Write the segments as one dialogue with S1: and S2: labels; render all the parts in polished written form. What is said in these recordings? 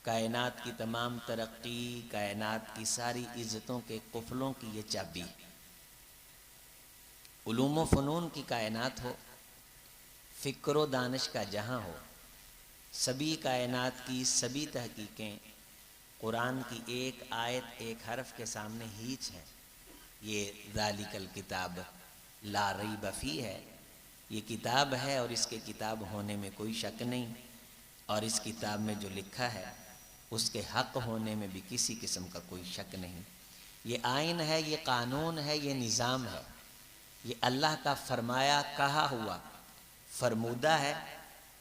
S1: कायनात की तमाम तरक्की, कायनात की सारी इज़्ज़तों के कुफलों की ये चाबी। उलूम व फ़नून की कायनात हो, फ़िक्र व दानिश का जहाँ हो, सभी कायनात की सभी तहकीकें कुरान की एक आयत एक हरफ के सामने हीच हैं। ये ज़ालिकल किताब ला रैब फ़ीह है, ये किताब है और इसके किताब होने में कोई शक नहीं, और इस किताब में जो लिखा है उसके हक़ होने में भी किसी किस्म का कोई शक नहीं। ये आइन है, ये कानून है, ये निज़ाम है, ये अल्लाह का फरमाया कहा हुआ फरमूदा है।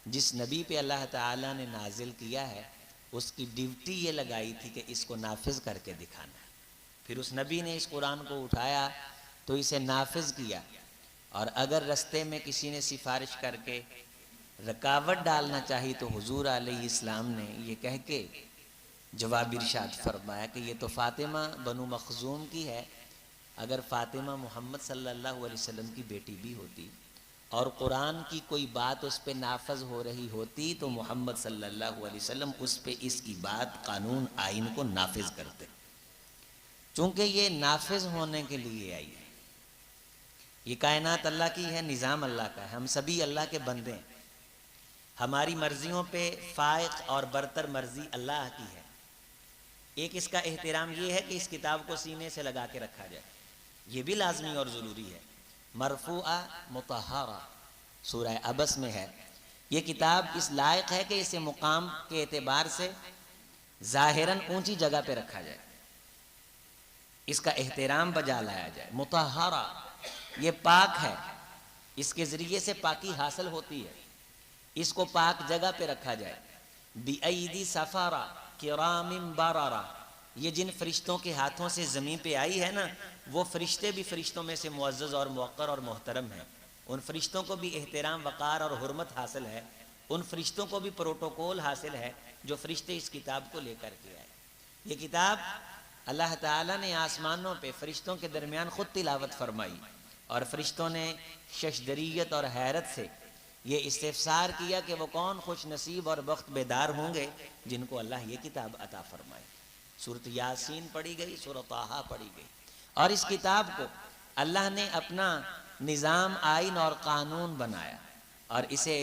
S1: जिस नबी पे अल्लाह ताला ने नाजिल किया है उसकी ड्यूटी ये लगाई थी कि इसको नाफिज करके दिखाना है। फिर उस नबी ने इस कुरान को उठाया तो इसे नाफिज किया, और अगर रस्ते में किसी ने सिफारिश करके रुकावट डालना चाहिए तो हुजूर अलैहिस्सलाम ने ये कह के जवाब इरशाद फरमाया कि ये तो फ़ातिमा बनु मखज़ूम की है। अगर फ़ातिमा मोहम्मद सल्लल्लाहु अलैहि वसल्लम की बेटी भी होती और कुरान की कोई बात उस पर नाफज हो रही होती तो मोहम्मद सल्लल्लाहु अलैहि वसल्लम उस पर इसकी बात, कानून, आइन को नाफिज करते। चूँकि ये नाफिज होने के लिए आई है, ये कायनात अल्लाह की है, निज़ाम अल्लाह का है, हम सभी अल्लाह के बंदे हैं। हमारी मर्जियों पे फाइक और बरतर मर्जी अल्लाह की है। एक इसका एहतराम ये है कि इस किताब को सीने से लगा के रखा जाए, ये भी लाजमी और ज़रूरी है। मरफूआ मुतहरा सूरह अबस में है। ये किताब इस लायक है कि इसे मुकाम के एतबार से ज़ाहिरन ऊंची जगह पे रखा जाए, इसका एहतराम बजा लाया जाए। मुतहरा ये पाक है, इसके ज़रिए से पाकी हासिल होती है, इसको पाक जगह पे रखा जाए। बिअयदी सफ़ारा किरामिन बरारा, ये जिन फरिश्तों के हाथों से ज़मीन पे आई है ना, वो फरिश्ते भी फरिश्तों में से मुअज़्ज़ज़ और मुअक्कर और मोहतरम हैं। उन फरिश्तों को भी एहतराम, वक़ार और हुर्मत हासिल है। उन फरिश्तों को भी प्रोटोकॉल हासिल है जो फरिश्ते इस किताब को लेकर के आए। ये किताब अल्लाह ताला ने आसमानों पे फरिश्तों के दरमियान ख़ुद तिलावत फरमाई, और फरिश्तों ने शशदरियत और हैरत से ये इस्तिफ़सार किया कि वो कौन खुश नसीब और बख्त बेदार होंगे जिनको अल्लाह ये किताब अता फरमाए। सूरत यासीन पढ़ी गई, सूरत ताहा पढ़ी गई, और इस किताब को अल्लाह ने अपना निज़ाम, आइन और कानून बनाया, और इसे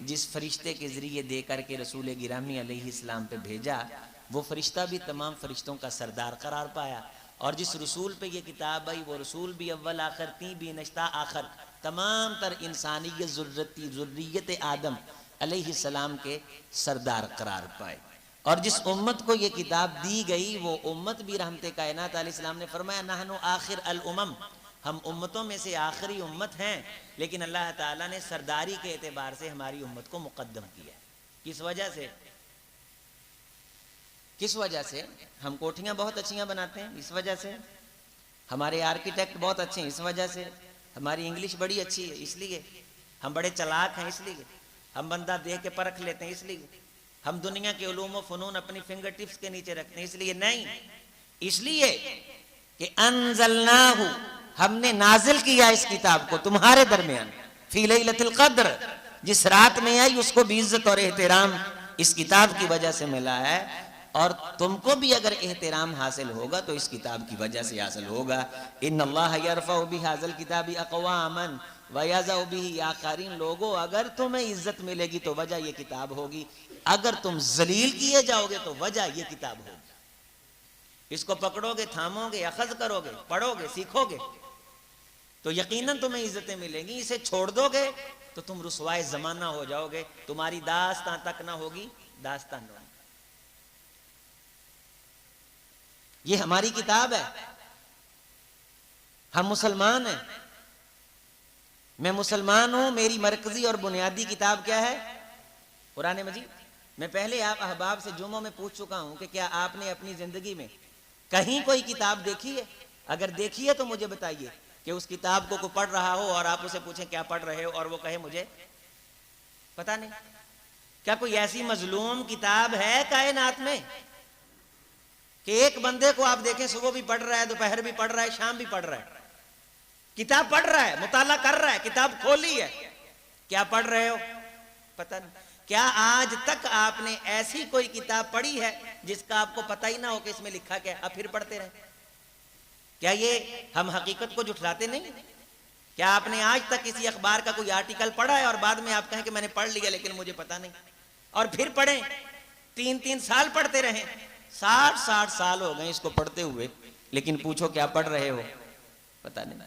S1: जिस फरिश्ते के ज़रिए दे कर के रसूल गिरामी अलैहिस्सलाम पे भेजा, वो फरिश्ता भी तमाम फरिश्तों का सरदार करार पाया। और जिस रसूल पे ये किताब आई वो रसूल भी अव्वल आखिर, ती भी नश्ता आखिर, तमाम तर इंसानियत ज़ुर्रियत आदम अलैहिस्सलाम के सरदार करार पाए। और जिस उम्मत को ये किताब दी गई वो उम्मत भी रहमत कायनात अलैहिस्सलाम ने फरमाया नहनु आखिर अल उमम, हम उम्मतों में से आखिरी उम्मत हैं, लेकिन अल्लाह ताला ने सरदारी के एतबार से हमारी उम्मत को मुकद्दम किया। किस वजह से? किस वजह से? हम कोठियाँ बहुत अच्छियाँ बनाते हैं, इस वजह से। हमारे आर्किटेक्ट बहुत अच्छे हैं, इस वजह से। हमारी इंग्लिश बड़ी अच्छी है, इसलिए। हम बड़े चालाक हैं, इसलिए। हम बंदा देख के परख लेते हैं, इसलिए। हम दुनिया के उलूम व फ़नून अपनी फिंगर टिप्स के नीचे रखते हैं, इसलिए नहीं। इसलिए कि अनज़लनाहु, हमने नाजिल किया इस किताब को तुम्हारे दरमियान, फी लैलतिल क़द्र, जिस रात में आई उसको भी इज्जत और एहतराम इस किताब की वजह से मिला है। और तुमको भी अगर एहतराम हासिल होगा तो इस किताब की वजह से हासिल होगा। इन्नल्लाह यरफ़उ बिहाज़ल किताबि अक़वामन व यज़उ बिही आख़रीन, लोगों अगर तुम्हें इज्जत मिलेगी तो वजह ये किताब होगी, अगर तुम जलील किए जाओगे तो वजह ये किताब होगी। इसको पकड़ोगे, थामोगे, अखज़ करोगे, पढ़ोगे, सीखोगे तो यकीनन तुम्हें इज्जतें मिलेंगी। इसे छोड़ दोगे तो तुम रुसवाए ज़माना हो जाओगे, तुम्हारी दास्तां तक ना होगी, दास्तां न। ये हमारी किताब है, हम मुसलमान हैं। मैं मुसलमान हूं, मेरी मरकजी और बुनियादी किताब क्या है? कुरान मजीद। मैं पहले आप अहबाब से जुम्मों में पूछ चुका हूं कि क्या आपने अपनी जिंदगी में कहीं कोई किताब देखी है? अगर देखी है तो मुझे बताइए कि उस किताब को पढ़ रहा हो और आप उसे पूछें क्या पढ़ रहे हो और वो कहे मुझे पता नहीं। क्या कोई ऐसी मजलूम किताब है कायनात में कि एक बंदे को आप देखें सुबह भी पढ़ रहा है, दोपहर भी पढ़ रहा है, शाम भी पढ़ रहा है, किताब पढ़ रहा है, मुताला कर रहा है, किताब खोली है, क्या पढ़ रहे हो? पता नहीं। क्या आज तक आपने ऐसी कोई किताब पढ़ी है जिसका आपको पता ही ना हो कि इसमें लिखा क्या है, अब फिर पढ़ते रहे? क्या ये हम हकीकत को झुठलाते नहीं? क्या आपने आज तक किसी अखबार का कोई आर्टिकल पढ़ा है और बाद में आप कहें कि मैंने पढ़ लिया लेकिन मुझे पता नहीं, और फिर पढ़ें, 3-3 साल पढ़ते रहें? 60 साल हो गए इसको पढ़ते हुए, लेकिन पूछो क्या पढ़ रहे हो, पता नहीं।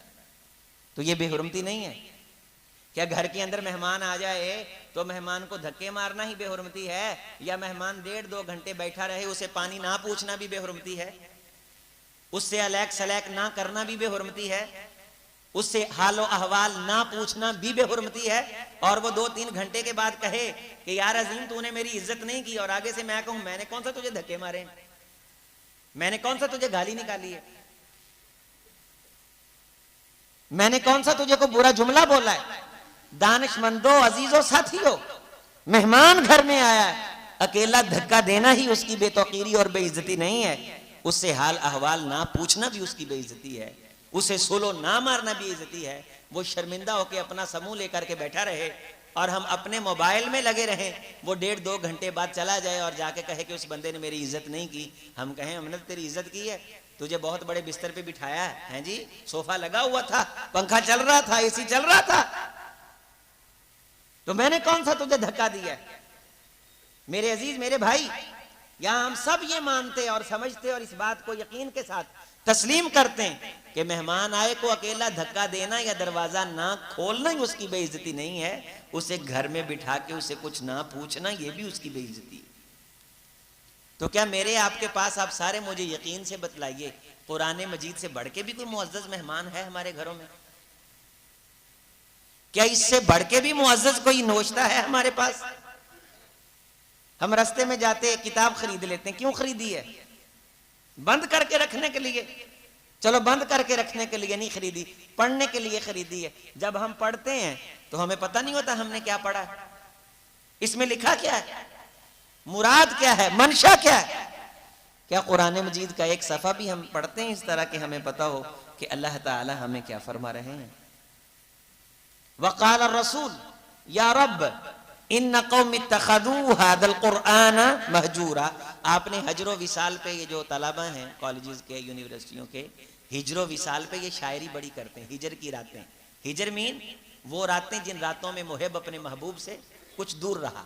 S1: तो ये बेहुरमती नहीं है? क्या घर के अंदर मेहमान आ जाए तो मेहमान को धक्के मारना ही बेहुरमती है, या मेहमान 1.5-2 घंटे बैठा रहे उसे पानी ना पूछना भी बेहुरमती है? उससे अलैक सलैक ना करना भी बेहुरमती है? उससे हालो अहवाल ना पूछना भी बेहुरमती है? और वो 2-3 घंटे के बाद कहे कि यार अजीम तूने मेरी इज्जत नहीं की, और आगे से मैं कहूं मैंने कौन सा तुझे धक्के मारे, मैंने कौन सा तुझे गाली निकाली है, मैंने कौन सा तुझे को बुरा जुमला बोला है? दानिशमंदो, अजीजों, साथियों, मेहमान घर में आया है, अकेला धक्का देना ही उसकी बेतौकीरी और बेइज्जती नहीं है, उससे हाल अहवाल ना पूछना भी उसकी बेइज्जती है, उसे सोलो ना मारना भी इज्जती है। वो शर्मिंदा होकर अपना समूह लेकर के बैठा रहे और हम अपने मोबाइल में लगे रहें, वो 1.5-2 घंटे बाद चला जाए और जाके कहे कि उस बंदे ने मेरी इज्जत नहीं की। हम कहें हमने तो तेरी इज्जत की है, तुझे बहुत बड़े बिस्तर पे बिठाया है जी, सोफा लगा हुआ था, पंखा चल रहा था, एसी चल रहा था, तो मैंने कौन सा तुझे धक्का दिया? मेरे अजीज, मेरे भाई, यहां हम सब ये मानते और समझते और इस बात को यकीन के साथ तस्लीम करते हैं कि मेहमान आए को अकेला धक्का देना या दरवाजा ना खोलना ही उसकी बेइज्जती नहीं है, उसे घर में बिठा के उसे कुछ ना पूछना ये भी उसकी बेइज्जती है। तो क्या मेरे आपके पास आप सारे मुझे यकीन से बतलाइए, कुरान मजीद से बढ़ के भी कोई मुअज़्ज़ज़ मेहमान है हमारे घरों में? क्या इससे बढ़ के भी मुअज़्ज़ज़ कोई नोश्ता है हमारे पास? हम रास्ते में जाते किताब खरीद लेते हैं, क्यों खरीदी है? बंद करके रखने के लिए। चलो बंद करके रखने के लिए नहीं खरीदी, पढ़ने के लिए खरीदी है। जब हम पढ़ते हैं तो हमें पता नहीं होता हमने क्या पढ़ा, इसमें लिखा क्या है, मुराद क्या है, मंशा क्या है। क्या कुरान मजीद का एक सफ़ा भी हम पढ़ते हैं इस तरह के हमें पता हो कि अल्लाह ताला हमें क्या फरमा रहे हैं? वक़ाल रसूल या रब इन्ना कौम इत्तखज़ू हाज़ल कुरआन महजूरा। आपने हजरो विसाल पे, ये जो तलबा हैं कॉलेजेस के, यूनिवर्सिटियों के, हिजरो विसाल पे ये शायरी बड़ी करते हैं, हिजर की रातें। हिजर मीन वो रातें जिन रातों में मुहिब अपने महबूब से कुछ दूर रहा।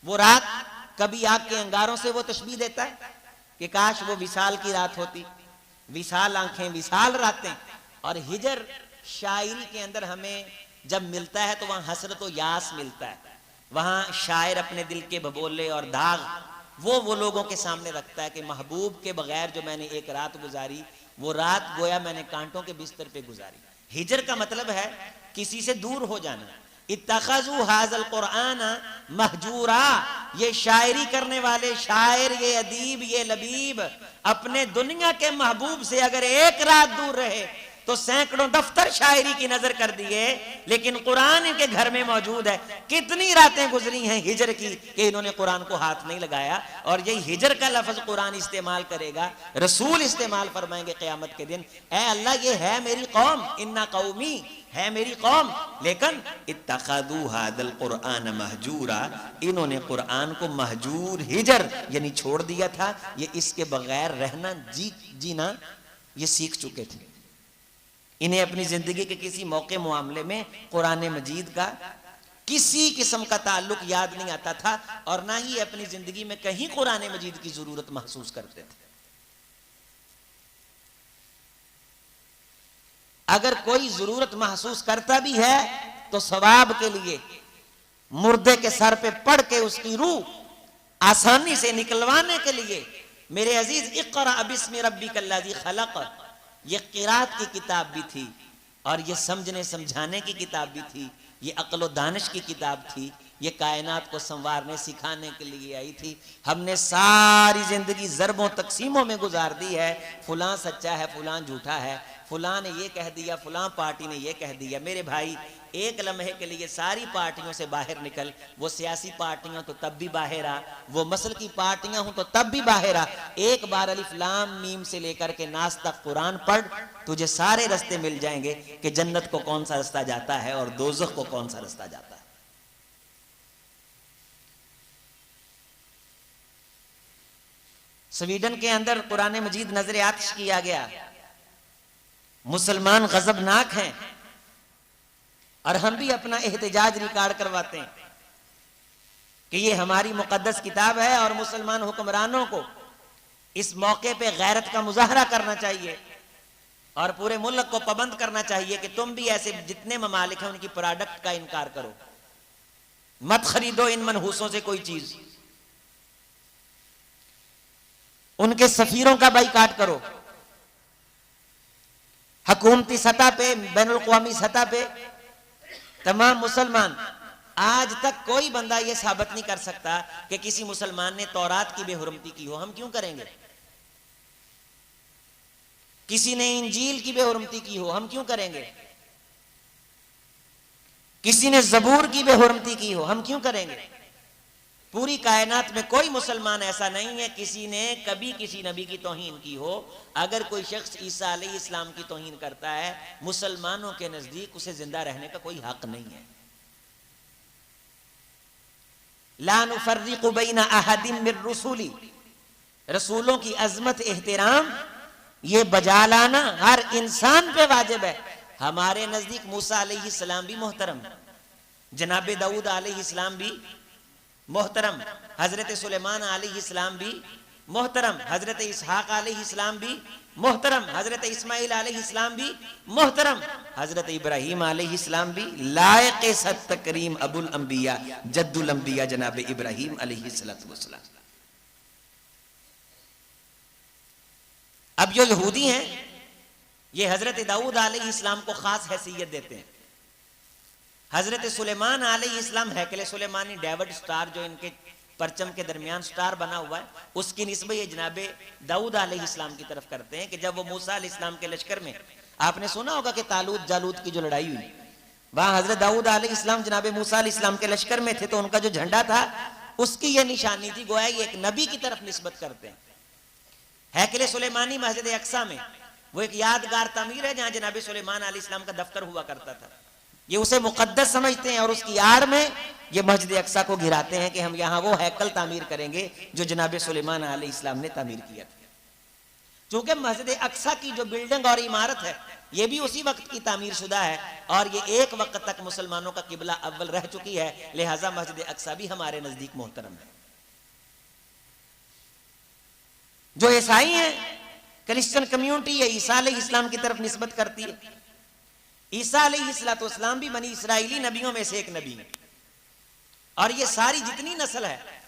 S1: वो रात कभी आग के अंगारों से वो तशबीह देता है कि काश वो विसाल की रात होती, विसाल आंखें, विसाल रातें। और हिजर शायरी के अंदर हमें जब मिलता है तो वहां हसरत व यास मिलता है, वहां शायर अपने दिल के भबोले और दाग वो लोगों के सामने रखता है कि महबूब के बगैर जो मैंने एक रात गुजारी, वो रात गोया मैंने कांटों के बिस्तर पे गुजारी। हिजर का मतलब है किसी से दूर हो जाना। इत्तखज़ू हाज़ल कुरआन महजूरा, ये शायरी करने वाले शायर, ये अदीब, ये लबीब अपने दुनिया के महबूब से अगर एक रात दूर रहे तो सैकड़ों दफ्तर शायरी की नजर कर दिए, लेकिन कुरान इनके घर में मौजूद है। कितनी रातें गुजरी हैं हिजर की कि इन्होंने कुरान को हाथ नहीं लगाया। और यही हिजर का लफ्ज कुरान इस्तेमाल करेगा, रसूल इस्तेमाल फरमाएंगे क़यामत के दिन, ऐ अल्लाह ये है मेरी कौम, इन्ना कौमी है मेरी कौम, लेकिन इत्तखज़ू हाज़ल कुरआन महजूरा, इन्होंने कुरान को महजूर, हिजर यानी छोड़ दिया था। ये इसके बगैर रहना जीना ये सीख चुके थे। इन्हें अपनी जिंदगी के किसी मौके मामले में कुरान मजीद का किसी किस्म का ताल्लुक याद नहीं आता था, और ना ही अपनी जिंदगी में कहीं कुरान मजीद की जरूरत महसूस करते थे। अगर कोई जरूरत महसूस करता भी है तो सवाब के लिए, मुर्दे के सर पे पड़ के उसकी रूह आसानी से निकलवाने के लिए। मेरे अजीज, इक़रा बिस्मि रब्बिकल्लज़ी खलक़, ये क़िरात की किताब भी थी और ये समझने समझाने की किताब भी थी, ये अक्ल व दानिश की किताब थी, ये कायनात को संवारने सिखाने के लिए आई थी। हमने सारी जिंदगी ज़रबों तकसीमों में गुजार दी है, फलां सच्चा है, फलां झूठा है, फलां ने ये कह दिया, फलां पार्टी ने ये कह दिया। मेरे भाई, एक लम्हे के लिए सारी पार्टियों से बाहर निकल। वो सियासी पार्टियां तो तब भी बाहर आ, वो मसल की पार्टियां हों तो तब भी बाहर आ। एक बार अलिफ लाम मीम से लेकर के नास तक कुरान पढ़, तुझे सारे रास्ते मिल जाएंगे कि जन्नत को कौन सा रास्ता जाता है और दोज़ख को कौन सा रास्ता जाता है। स्वीडन के अंदर कुरान मजीद नजर आतिश किया गया। मुसलमान गजबनाक हैं और हम भी अपना एहतजाज रिकॉर्ड करवाते हैं कि ये हमारी मुकद्दस किताब है और मुसलमान हुक्मरानों को इस मौके पे गैरत का मुजाहरा करना चाहिए और पूरे मुल्क को पाबंद करना चाहिए कि तुम भी ऐसे जितने ममालिक हैं उनकी प्रोडक्ट का इनकार करो, मत खरीदो इन मनहूसों से कोई चीज, उनके सफीरों का बाइकाट करो। हुकूमती सतह पे, बैनुल अक़वामी सतह पे तमाम मुसलमान, आज तक कोई बंदा यह साबित नहीं कर सकता कि किसी मुसलमान ने तौरात की बेहुरमती की हो। हम क्यों करेंगे? किसी ने इंजील की बेहुरमती की हो, हम क्यों करेंगे? किसी ने ज़बूर की बेहुरमती की हो, हम क्यों करेंगे? पूरी कायनात में कोई मुसलमान ऐसा नहीं है किसी ने कभी किसी नबी की तौहीन की हो। अगर कोई शख्स ईसा अलैहिस्सलाम की तौहीन करता है, मुसलमानों के नजदीक उसे जिंदा रहने का कोई हक नहीं है। ला नुफर्रिकु बैना अहदिम मिर रुसूली, रसूलों की अजमत एहतराम ये बजा लाना हर इंसान पे वाजिब है। हमारे नजदीक मूसा अलैहिस्सलाम भी मोहतरम, जनाब दाऊद अलैहिस्सलाम भी मोहतरम, हजरत सुलेमान अलैहिस्सलाम भी मोहतरम, हजरत इसहाक अलैहिस्सलाम भी मोहतरम, हजरत इस्माइल अलैहिस्सलाम भी मोहतरम, हजरत इब्राहीम अलैहिस्सलाम भी लायक सत तकरीम अबुल अंबिया जद्दुल अंबिया जनाब इब्राहीम अलैहिस्सलाम। अब जो यहूदी हैं ये हजरत दाऊद अलैहिस्सलाम को खास हैसियत देते हैं। हजरत सुलेमान अलैहिस्सलाम हैकल सुलेमानी डेविड स्टार जो इनके परचम के दरमियान स्टार बना हुआ है, उसकी निस्बत ये जनाब दाऊद अलैहिस्सलाम की तरफ करते हैं कि जब वो मूसा अलैहिस्सलाम के लश्कर में, आपने सुना होगा कि तालूत जालूत की जो लड़ाई हुई, वहां हजरत दाऊद अलैहिस्सलाम जनाब मूसा अलैहिस्सलाम के लश्कर में थे, तो उनका जो झंडा था उसकी ये निशानी थी, गोया ये एक नबी की तरफ निस्बत करते हैं। हैकल सुलेमानी मस्जिद अक्सा में वो एक यादगार तामीर है जहां जनाब सुलेमान अलैहिस्सलाम का दफ्तर हुआ करता था। ये उसे मुकद्दस समझते हैं और उसकी आड़ में ये मस्जिद अक्सा को गिराते हैं कि हम यहाँ वो हैकल तामीर करेंगे जो जनाब सुलेमान अलैहिस्सलाम ने तामीर किया था। चूंकि मस्जिद अक्सा की जो बिल्डिंग और इमारत है ये भी उसी वक्त की तामीर शुदा है और ये एक वक्त तक मुसलमानों का किबला अव्वल रह चुकी है, लिहाजा मस्जिद अक्सा भी हमारे नजदीक मोहतरम है। जो ईसाई है, क्रिश्चियन कम्युनिटी, ये ईसा अलैहिस्सलाम की तरफ निस्बत करती है। ईसा अलैहिस्सलाम भी बनी इसराइली नबियों में से एक नबी है और ये सारी जितनी नस्ल है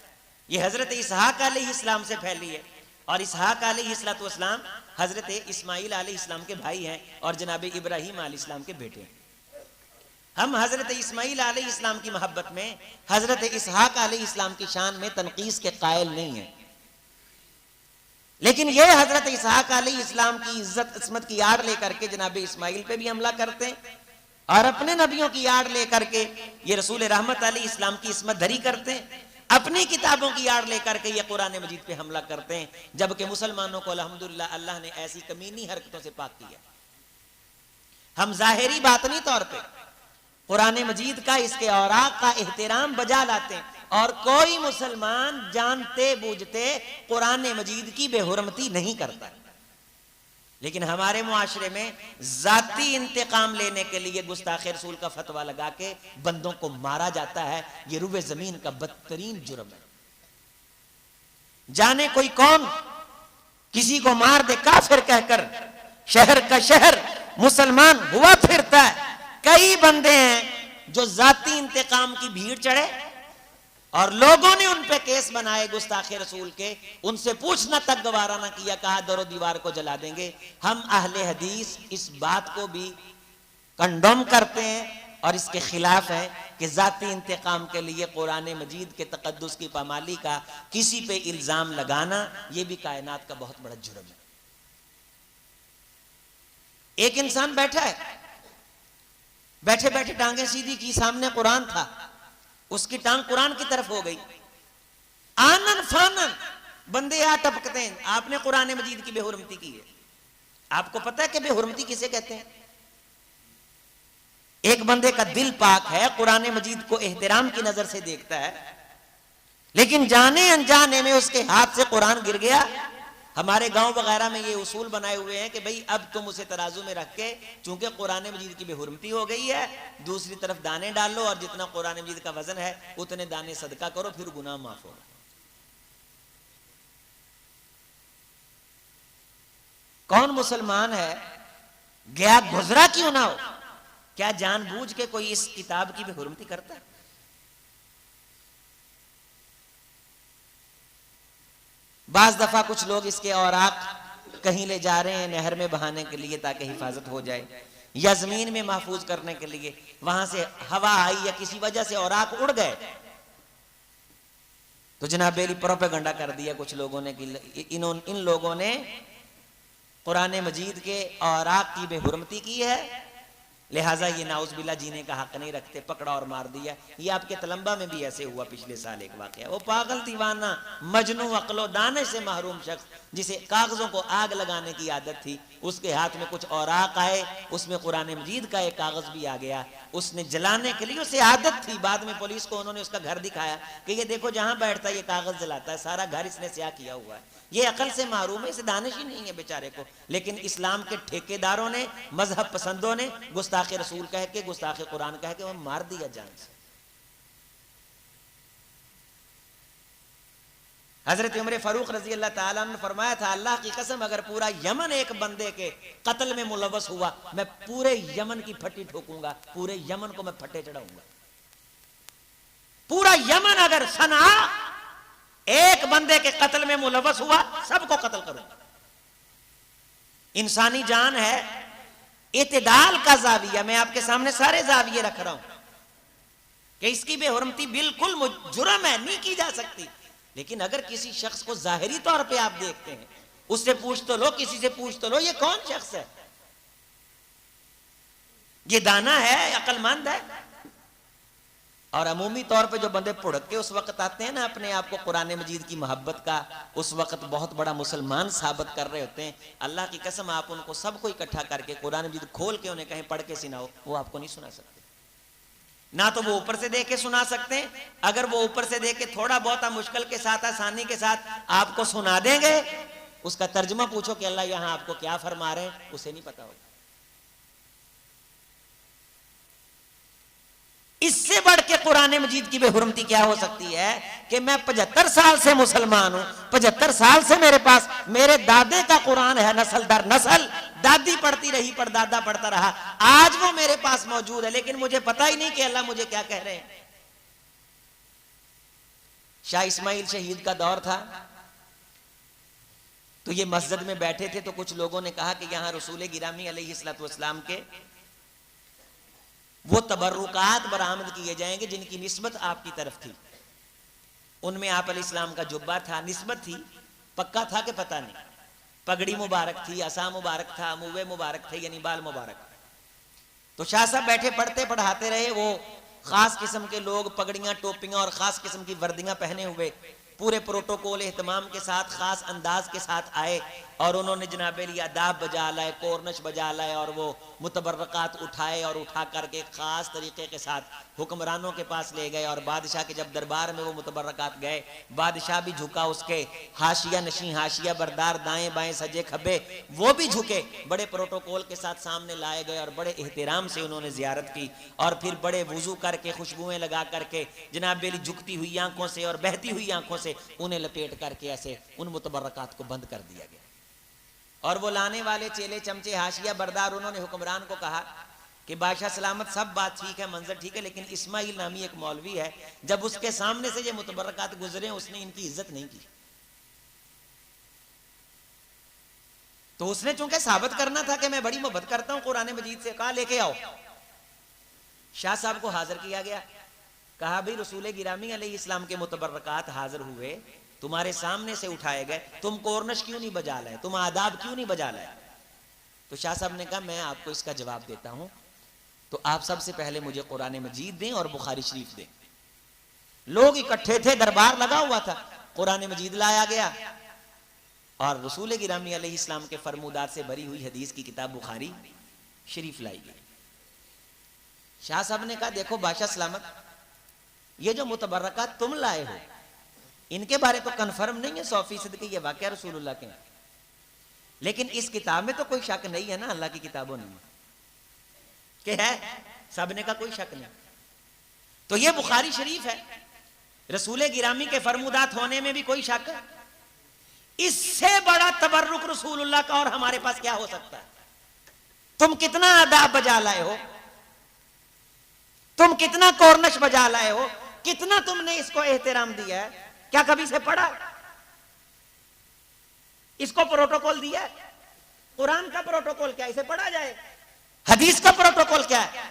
S1: ये हजरत इसहाक अलैहिस्सलाम से फैली है और इसहाक अलैहिस्सलाम हजरत इस्माइल अलैहिस्सलाम के भाई हैं और जनाब इब्राहीम अलैहिस्सलाम के बेटे हैं। हम हजरत इस्माइल अलैहिस्सलाम की मोहब्बत में हजरत इसहाक अलैहिस्सलाम की शान में तनकीस के कायल नहीं है, लेकिन ये हजरत इसहाक अलैहिस्सलाम की इज्जत इस्मत की आड़ लेकर के जनाब इस्माइल पे भी हमला करते हैं और अपने नबियों की आड़ लेकर के ये रसूल रहमत अलैहिस्सलाम की इस्मत धरी करते हैं, अपनी किताबों की आड़ लेकर के ये कुरान मजीद पे हमला करते हैं, जबकि मुसलमानों को अल्हम्दुलिल्लाह अल्लाह ने ऐसी कमीनी हरकतों से पाक किया। हम जाहिरी बातनी तौर पे कुरान मजीद का, इसके औराक का एहतराम बजा लाते हैं और कोई मुसलमान जानते बूझते कुरान मजीद की बेहुरमती नहीं करता, लेकिन हमारे मुआशरे में जाती इंतकाम लेने के लिए गुस्ताखे रसूल का फतवा लगा के बंदों को मारा जाता है। ये रुबे जमीन का बदतरीन जुर्म है। जाने कोई कौन किसी को मार दे काफिर कहकर शहर का शहर मुसलमान हुआ फिरता है। कई बंदे हैं जो जाती इंतकाम की भीड़ चढ़े और लोगों ने उन पे केस बनाए गुस्ताखे रसूल के, उनसे पूछना तक गवारा ना किया, कहा दरो दीवार को जला देंगे। हम अहले हदीस इस बात को भी कंडोम करते हैं और इसके खिलाफ है कि जाती इंतकाम के लिए कुरान मजीद के तकद्दुस की पामाली का किसी पे इल्जाम लगाना यह भी कायनात का बहुत बड़ा जुर्म है। एक इंसान बैठा है, बैठे बैठे टांगे सीधी की, सामने कुरान था, उसकी टांग कुरान की तरफ हो गई। आनन फानन बंदे आ टपकते हैं, आपने कुरान मजीद की बेहुरमती की है। आपको पता है कि बेहुरमती किसे कहते हैं? एक बंदे का दिल पाक है, कुरान मजीद को एहतराम की नजर से देखता है, लेकिन जाने अनजाने में उसके हाथ से कुरान गिर गया हमारे गांव वगैरह में ये उसूल बनाए हुए हैं कि भाई अब तुम उसे तराजू में रख के, चूंकि कुरान मजीद की बेहुरमती हो गई है, दूसरी तरफ दाने डाल लो और जितना कुरान मजीद का वजन है उतने दाने सदका करो, फिर गुनाह माफ होगा। कौन मुसलमान है, गया गुजरा क्यों ना हो, क्या जानबूझ के कोई इस किताब की बेहुरमती करता है? बाज दफा कुछ लोग इसके औराक कहीं ले जा रहे हैं नहर में बहाने के लिए ताकि हिफाजत हो जाए, या जमीन में महफूज करने के लिए, वहां से हवा आई या किसी वजह से औराक उड़ गए तो जनाब प्रोपेगंडा कर दिया कुछ लोगों ने कि इन लोगों ने कुरान मजीद के औराक की बेहुरमती की है, लिहाजा ये नाउज़बिल्लाह जीने का हक नहीं रखते, पकड़ा और मार दिया। ये आपके तलंबा में भी ऐसे हुआ पिछले साल एक वाकया। वो पागल दीवाना मजनू अक्लो दाने से महरूम शख्स जिसे कागजों को आग लगाने की आदत थी, उसके हाथ में कुछ औराक आए, उसमें कुरान मजीद का एक कागज भी आ गया, उसने जलाने के लिए, उसे आदत थी। बाद में पुलिस को उन्होंने उसका घर दिखाया कि ये देखो जहां बैठता है ये कागज जलाता है, सारा घर इसने स्याह किया हुआ है, ये अकल से महरूम है, इसे दानिश ही नहीं है बेचारे को। लेकिन इस्लाम के ठेकेदारों ने, मजहब पसंदों ने गुस्ताखे रसूल कह के, गुस्ताखे कुरान कह के वो मार दिया जान से। हजरत उमर फारूक रजी अल्लाह ताला ने फरमाया था, अल्लाह की कसम अगर पूरा यमन एक बंदे के कत्ल में मुलव्वस हुआ, मैं पूरे यमन की फट्टी ठोकूंगा, पूरे यमन को मैं फट्टे चढ़ाऊंगा। पूरा यमन अगर सना एक बंदे के कत्ल में मुलव्वस हुआ, सबको कत्ल करूंगा। इंसानी जान है, इत्तेदाल का जाविया, मैं आपके सामने सारे जाविये रख रहा हूं कि इसकी बेहुरमती बिल्कुल जुर्म है, नहीं की जा सकती। लेकिन अगर किसी शख्स को जाहिरी तौर पे आप देखते हैं, उससे पूछ तो लो, किसी से पूछ तो लो, ये कौन शख्स है, ये दाना है, अक्लमंद है। और अमूमी तौर पे जो बंदे पुढ़क के उस वक्त आते हैं ना अपने आप को कुरान मजीद की मोहब्बत का, उस वक्त बहुत बड़ा मुसलमान साबित कर रहे होते हैं, अल्लाह की कसम आप उनको सबको इकट्ठा करके कुरान मजीद खोल के उन्हें कहीं पढ़ के सुनाओ, वो आपको नहीं सुना सकते। ना तो वो ऊपर से देख के सुना सकते हैं, अगर वो ऊपर से देख के थोड़ा बहुत मुश्किल के साथ, आसानी के साथ आपको सुना देंगे, उसका तर्जुमा पूछो कि अल्लाह यहां आपको क्या फरमा रहे हैं, उसे नहीं पता होगा। इससे बढ़ के कुरान मजीद की बेहुरमती क्या हो सकती है कि मैं 75 साल से मुसलमान हूं, 75 साल से मेरे पास मेरे दादे का कुरान है, नस्ल दर नस्ल, दादी पढ़ती रही, परदादा पढ़ता रहा, आज वो मेरे पास मौजूद है, लेकिन मुझे पता ही नहीं कि अल्लाह मुझे क्या कह रहे हैं। शाह इस्माइल शहीद का दौर था, तो ये मस्जिद में बैठे थे, तो कुछ लोगों ने कहा कि यहां रसूल गिरामी अलैहिस्सलाम के वो तबर्रुकात बरामद किए जाएंगे जिनकी निस्बत आपकी तरफ थी। उनमें आप अलैहिस्सलाम का जुब्बा था, निस्बत थी, पक्का था कि पता नहीं, पगड़ी मुबारक थी, असा मुबारक था, मुवे मुबारक थे, यानी बाल मुबारक। तो शाह साहब बैठे पढ़ते पढ़ाते रहे, वो खास किस्म के लोग पगड़ियां, टोपियां और खास किस्म की वर्दियां पहने हुए पूरे प्रोटोकॉल एहतमाम के साथ, खास अंदाज के साथ आए और उन्होंने जनाब अदाब बजा लाए, कोरनश बजा लाए और वो मुतबर्रकात उठाए और उठा करके खास तरीके के साथ हुक्मरानों के पास ले गए। और बादशाह के जब दरबार में वो मुतबर्रकात गए, बादशाह भी झुका, उसके हाशिया नशी हाशिया बरदार दाएं बाएं सजे खब्बे वो भी झुके, बड़े प्रोटोकॉल के साथ सामने लाए गए और बड़े एहतराम से उन्होंने जियारत की और फिर बड़े वुजू करके, खुशबुएं लगा करके, जनाब झुकती हुई आंखों से और बहती हुई आंखों से उन्हें लपेट करके ऐसे उन मुतबर्रकात को बंद कर दिया गया। और वो लाने वाले चेले चमचे हाशिया बरदार, उन्होंने हुक्मरान को कहा कि बादशाह सलामत, सब बात ठीक है, मंजर ठीक है, लेकिन इस्माइल नामी एक मौलवी है, जब उसके सामने से ये मुतबर्रकात गुजरे उसने इनकी इज्जत नहीं की। तो उसने चूंकि साबित करना था कि मैं बड़ी मोहब्बत करता हूं कुरान मजीद से, कहा लेके आओ। शाह साहब को हाजिर किया गया, कहा भाई रसूल गिरामी अलैहिस्सलाम के मुतबर्रकात हाजिर हुए, तुम्हारे सामने से उठाए गए, तुम कोरनश क्यों नहीं बजा लाए, तुम आदाब क्यों नहीं बजा लाए? तो शाह साहब ने कहा मैं आपको इसका जवाब देता हूं, तो आप सबसे पहले मुझे कुरान मजीद दें और बुखारी शरीफ दें। लोग इकट्ठे थे, दरबार लगा हुआ था, कुरान मजीद लाया गया और रसूल गिरामी अलैहिस्सलाम के फरमूदात से भरी हुई हदीस की किताब बुखारी शरीफ लाई गई। शाह साहब ने कहा देखो बादशाह सलामत, ये जो मुतबर्रकात तुम लाए हो इनके बारे तो कन्फर्म नहीं है 100% कि ये वाकया रसूलुल्लाह के हैं, लेकिन इस किताब में तो कोई शक नहीं है ना, अल्लाह की किताबों में कि है, सबने का कोई शक नहीं। तो ये बुखारी शरीफ है, रसूल गिरामी के फरमुदात होने में भी कोई शक। इससे बड़ा तबर्रुक रसूलुल्लाह का और हमारे पास क्या हो सकता है? तुम कितना अदाब बजा लाए हो, तुम कितना कोरनश बजा लाए हो, कितना तुमने इसको एहतराम दिया है। क्या कभी से पढ़ा? इसको प्रोटोकॉल दिया है? कुरान का प्रोटोकॉल क्या, इसे पढ़ा जाए? हदीस का प्रोटोकॉल क्या है,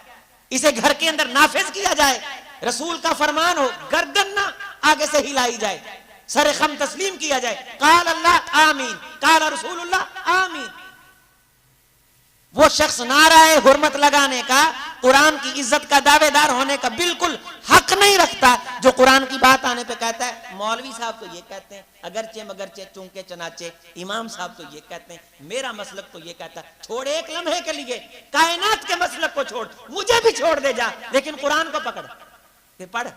S1: इसे घर के अंदर नाफिज किया जाए? रसूल का फरमान हो, गर्दन ना आगे से हिलाई जाए, सर खम तस्लीम किया जाए, काल अल्लाह आमीन, काल रसूलुल्लाह आमीन। वो शख्स नाराए हुर्मत लगाने का, कुरान की इज्जत का दावेदार होने का बिल्कुल हक नहीं रखता, जो कुरान की बात आने पे कहता है मौलवी साहब तो ये कहते हैं, अगरचे मगरचे चूंके चनाचे, इमाम साहब तो ये कहते हैं, मेरा मसलक तो ये कहता है। छोड़ एक लम्हे के लिए कायनात के मसलक को छोड़, मुझे भी छोड़ दे जा, लेकिन कुरान को पकड़ के पढ़।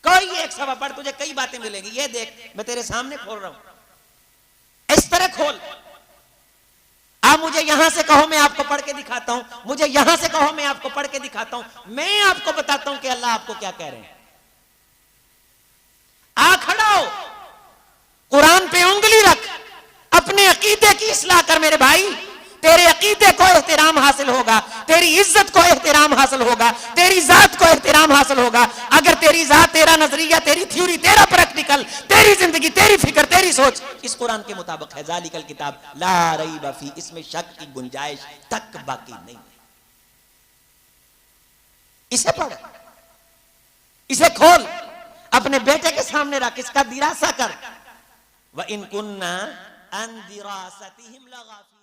S1: कोई एक सवा पढ़, तुझे कई बातें मिलेंगी। ये देख, मैं तेरे सामने खोल रहा हूं, इस तरह खोल। आप मुझे यहां से कहो, मैं आपको पढ़ के दिखाता हूं, मुझे यहां से कहो, मैं आपको पढ़ के दिखाता हूं, मैं आपको बताता हूं कि अल्लाह आपको क्या कह रहे हैं। आ खड़ा हो, कुरान पे उंगली रख, अपने अकीदे की इस्लाह कर मेरे भाई। तेरे अकीदे को एहतराम हासिल होगा, तेरी इज्जत को एहतराम हासिल होगा, तेरी जात को एहतराम हासिल होगा। अगर तेरी जात, तेरा नजरिया, तेरी थ्योरी, तेरा प्रैक्टिकल, तेरी जिंदगी, तेरी फिक्र, तेरी सोच इस कुरान के मुताबिक है, जालिकल किताब ला रैब फी, इसमें शक की गुंजाइश तक बाकी नहीं है। इसे पढ़, इसे खोल, अपने बेटे के सामने रख, इसका दिरासा कर। व इन कुन्ना अन दिरासतिहिम लगाफिल।